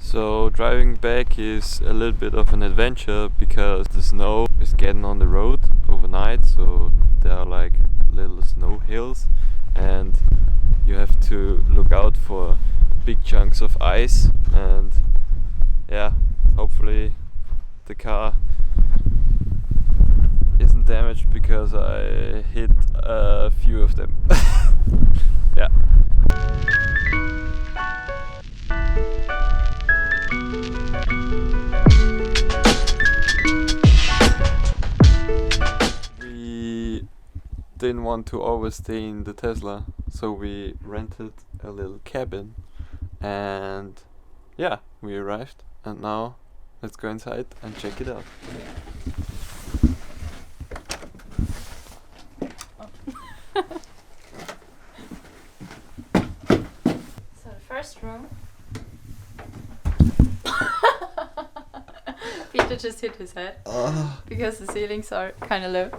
So driving back is a little bit of an adventure because the snow is getting on the road overnight, so there are like little snow hills and you have to look out for big chunks of ice, and yeah, hopefully the car isn't damaged because I hit a few of them. Yeah. We didn't want to overstay in the Tesla, so we rented a little cabin, and yeah, we arrived, and now let's go inside and check it out. So the first room. Peter just hit his head because the ceilings are kind of low.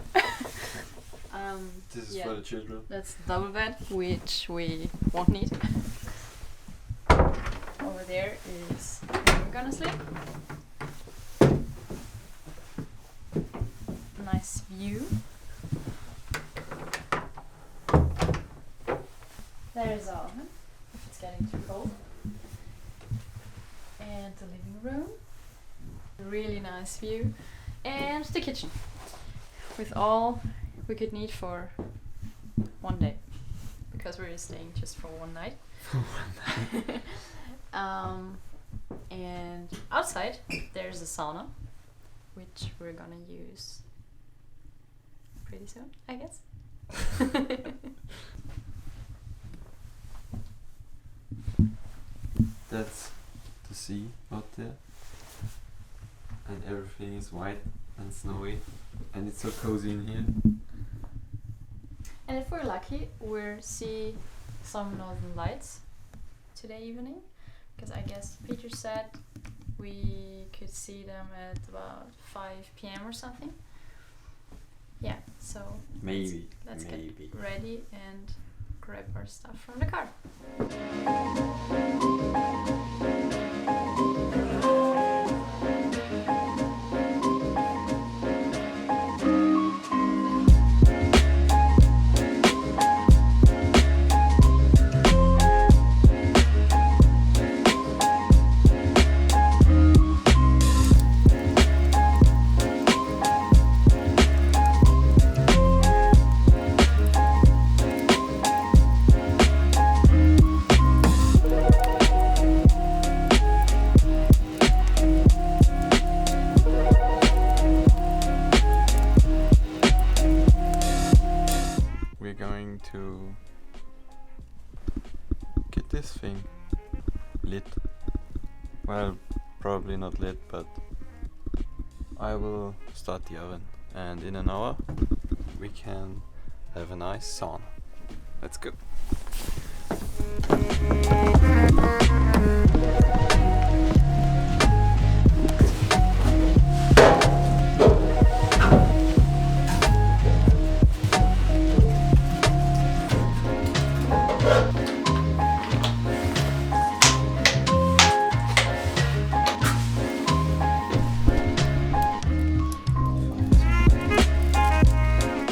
This is for the children. That's the double bed, which we won't need. Over there is where we're gonna sleep. Nice view. There's our oven, if it's getting too cold. And the living room. Really nice view. And the kitchen. With all we could need for one day. Because we're staying just for one night. And outside there's a sauna, which we're gonna use pretty soon, I guess. That's the sea out there, and everything is white and snowy, and it's so cozy in here. And if we're lucky, we'll see some northern lights today evening, because I guess Peter said we could see them at about 5 p.m. or something. Yeah, so let's get ready and grab our stuff from the car. We're going to get this thing lit. Well, probably not lit, but I will start the oven, and in an hour we can have a nice sauna. Let's go.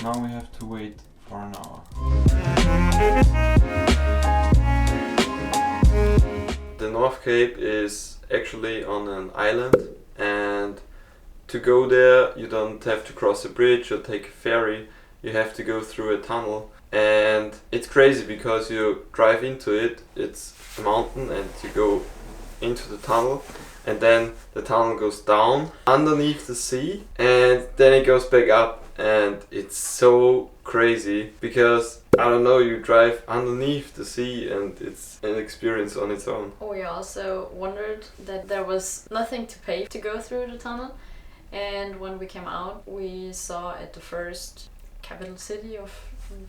Now we have to wait for an hour. The Northcape is actually on an island, and to go there you don't have to cross a bridge or take a ferry, you have to go through a tunnel, and it's crazy because you drive into it, it's a mountain, and you go into the tunnel, and then the tunnel goes down underneath the sea, and then it goes back up. And it's so crazy because, I don't know, you drive underneath the sea and it's an experience on its own. We also wondered that there was nothing to pay to go through the tunnel, and when we came out we saw at the first capital city of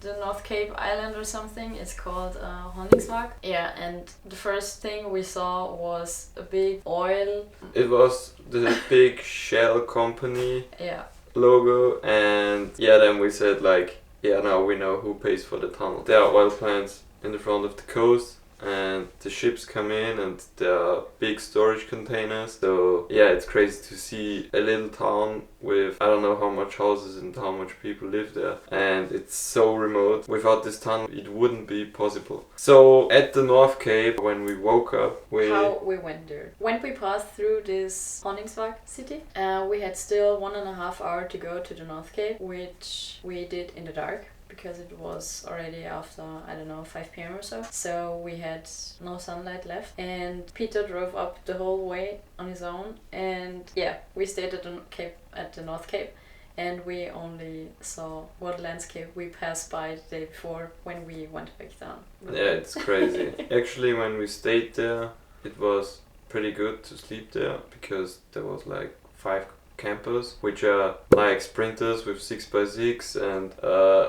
the Northcape island or something, it's called Honningsvåg. Yeah, and the first thing we saw was a big oil. It was the big Shell company. Yeah. Logo, and yeah, then we said like, yeah, now we know who pays for the tunnel. There are oil plants in the front of the coast, and the ships come in and there are big storage containers. So yeah, it's crazy to see a little town with I don't know how much houses and how much people live there, and it's so remote. Without this tunnel it wouldn't be possible. So at the Northcape, when we woke up, how we went there. When we passed through this Honningsvag city, we had still 1.5 hours to go to the Northcape, which we did in the dark because it was already after, I don't know, 5 p.m. or so. So we had no sunlight left, and Peter drove up the whole way on his own, and yeah, we stayed at the North Cape, and we only saw what landscape we passed by the day before when we went back down. Yeah, it's crazy. Actually, when we stayed there, it was pretty good to sleep there because there was like 5 campers, which are like sprinters with 6x6 and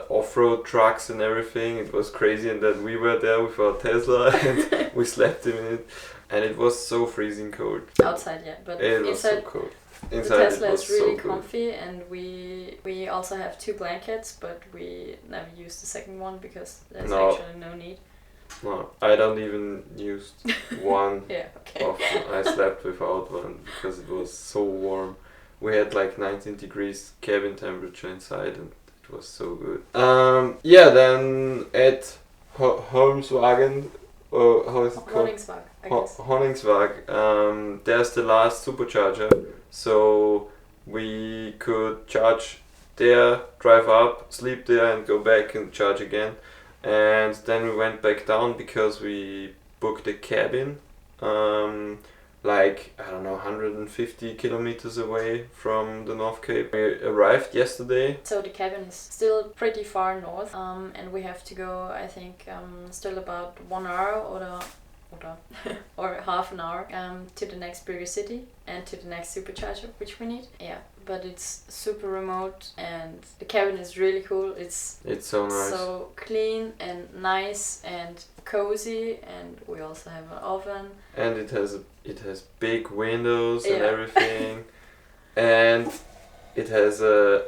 off-road trucks and everything. It was crazy, and then we were there with our Tesla and we slept in it, and it was so freezing cold. Outside, yeah, but it was inside, so cold. The Inside Tesla is really so comfy, and we also have 2 blankets, but we never used the second one because there's actually no need. No, I don't even use one. Yeah, okay. Often. I slept without one because it was so warm. We had like 19 degrees cabin temperature inside, and it was so good. Yeah, then at Holmswagen, how is it called? Honningsvag, I guess. Honningsvag, there's the last supercharger, so we could charge there, drive up, sleep there, and go back and charge again. And then we went back down because we booked a cabin. Like, I don't know, 150 kilometers away from the Northcape. We arrived yesterday. So the cabin is still pretty far north, and we have to go, I think, still about 1 hour or half an hour to the next bigger city and to the next supercharger, which we need. Yeah, but it's super remote, and the cabin is really cool. It's so nice, so clean and nice and cozy, and we also have an oven. And it has big windows and everything, and it has a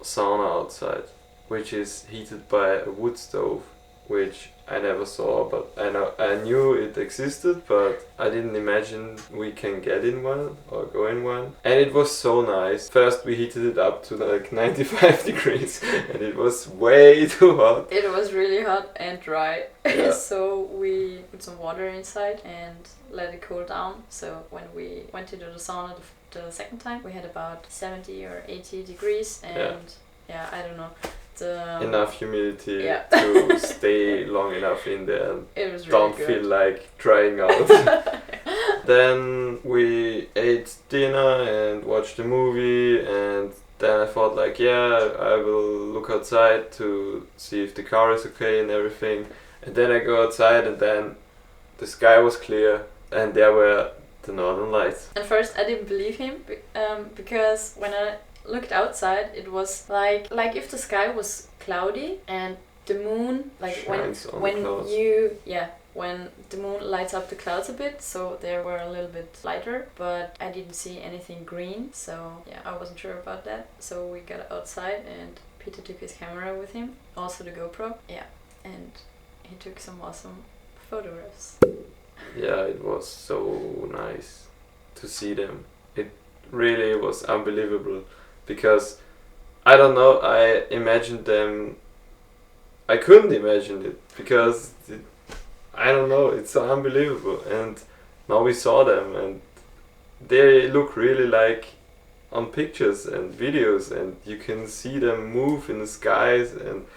sauna outside, which is heated by a wood stove, which I never saw, but I knew it existed, but I didn't imagine we can get in one or go in one. And it was so nice. First we heated it up to like 95 degrees, and it was way too hot. It was really hot and dry. Yeah. So we put some water inside and let it cool down. So when we went into the sauna the second time, we had about 70 or 80 degrees, and yeah I don't know. Enough humidity to stay long enough in there and it was really don't good. feel like drying out. Then we ate dinner and watched a movie, and then I thought like, yeah, I will look outside to see if the car is okay and everything. And then I go outside, and then the sky was clear and there were the northern lights. At first I didn't believe him because when I looked outside, it was like if the sky was cloudy and the moon, like shines when the moon lights up the clouds a bit, so they were a little bit lighter, but I didn't see anything green, so yeah, I wasn't sure about that. So we got outside and Peter took his camera with him, also the GoPro, and he took some awesome photographs. Yeah, it was so nice to see them. It really was unbelievable. Because, I don't know, I imagined them, I couldn't imagine it, because, I don't know, it's so unbelievable, and now we saw them, and they look really like on pictures and videos, and you can see them move in the skies, and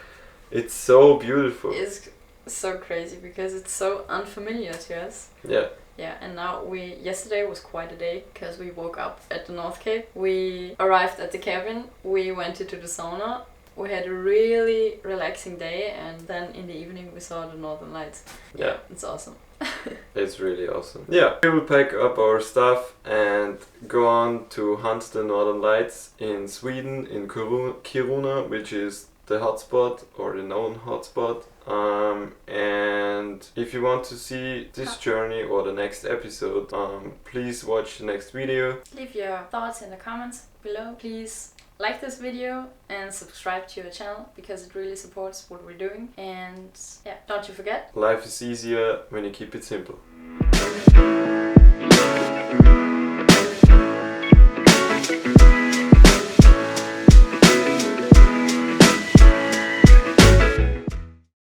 it's so beautiful. It's so crazy, because it's so unfamiliar to us. Yeah. Yeah, and now yesterday was quite a day, because we woke up at the Northcape, we arrived at the cabin, we went into the sauna, we had a really relaxing day, and then in the evening we saw the northern lights. Yeah. It's awesome. It's really awesome. Yeah, we will pack up our stuff and go on to hunt the northern lights in Sweden, in Kiruna, which is the hotspot or the known hotspot. And if you want to see this journey or the next episode, please watch the next video. Leave your thoughts in the comments below. Please like this video and subscribe to our channel because it really supports what we're doing. And yeah, don't you forget, life is easier when you keep it simple.